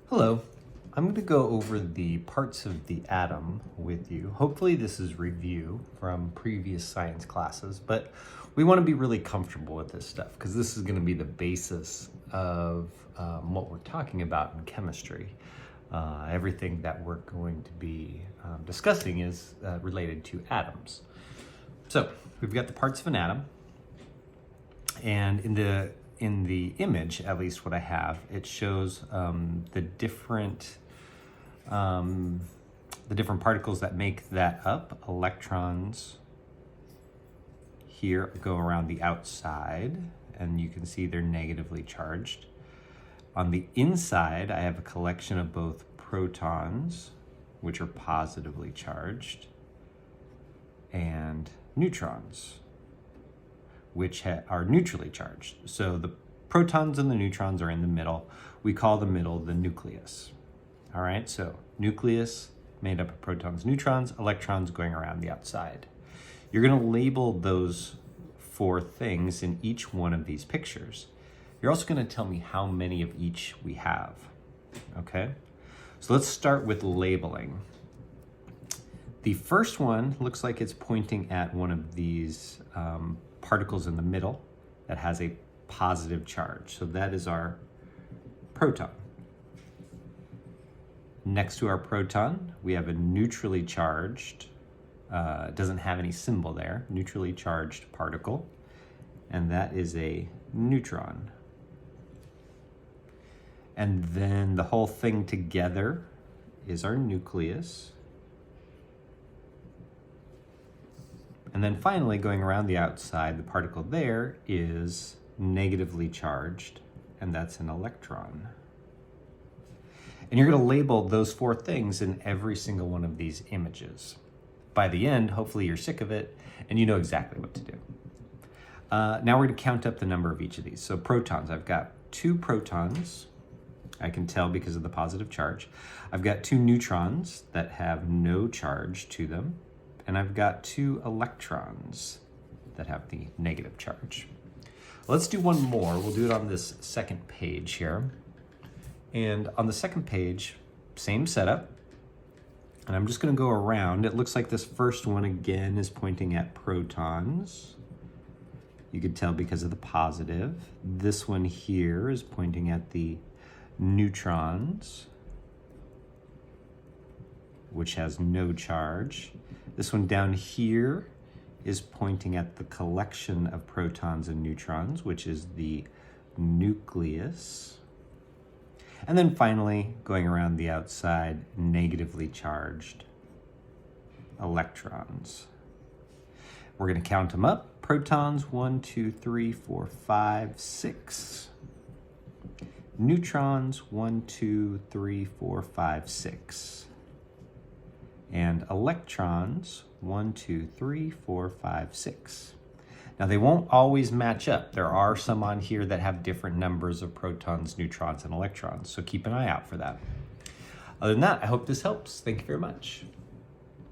Hello. I'm going to go over the parts of the atom with you. Hopefully this is review from previous science classes, but we want to be really comfortable with this stuff because this is going to be the basis of what we're talking about in chemistry. Everything that we're going to be discussing is related to atoms. So we've got the parts of an atom, and in the image, at least what I have, it shows the different particles that make that up. Electrons here go around the outside, and you can see they're negatively charged. On the inside, I have a collection of both protons, which are positively charged, and neutrons, which are neutrally charged. So the protons and the neutrons are in the middle. We call the middle the nucleus. All right, so nucleus made up of protons, neutrons, electrons going around the outside. You're gonna label those four things in each one of these pictures. You're also gonna tell me how many of each we have, okay? So let's start with labeling. The first one looks like it's pointing at one of these particles in the middle that has a positive charge. So that is our proton. Next to our proton, we have a neutrally charged, doesn't have any symbol there, neutrally charged particle, and that is a neutron. And then the whole thing together is our nucleus. And then finally, going around the outside, the particle there is negatively charged, and that's an electron. And you're going to label those four things in every single one of these images. By the end, hopefully you're sick of it and you know exactly what to do. Now we're going to count up the number of each of these. So protons, I've got 2 protons. I can tell because of the positive charge. I've got 2 neutrons that have no charge to them. And I've got 2 electrons that have the negative charge. Let's do one more. We'll do it on this second page here. And on the second page, same setup. And I'm just gonna go around. It looks like this first one again is pointing at protons. You could tell because of the positive. This one here is pointing at the neutrons, which has no charge. This one down here is pointing at the collection of protons and neutrons, which is the nucleus. And then finally, going around the outside, negatively charged electrons. We're gonna count them up. Protons, 1, 2, 3, 4, 5, 6. Neutrons, 1, 2, 3, 4, 5, 6. And electrons, 1, 2, 3, 4, 5, 6. Now they won't always match up. There are some on here that have different numbers of protons, neutrons, and electrons, so keep an eye out for that. Other than that, I hope this helps. Thank you very much.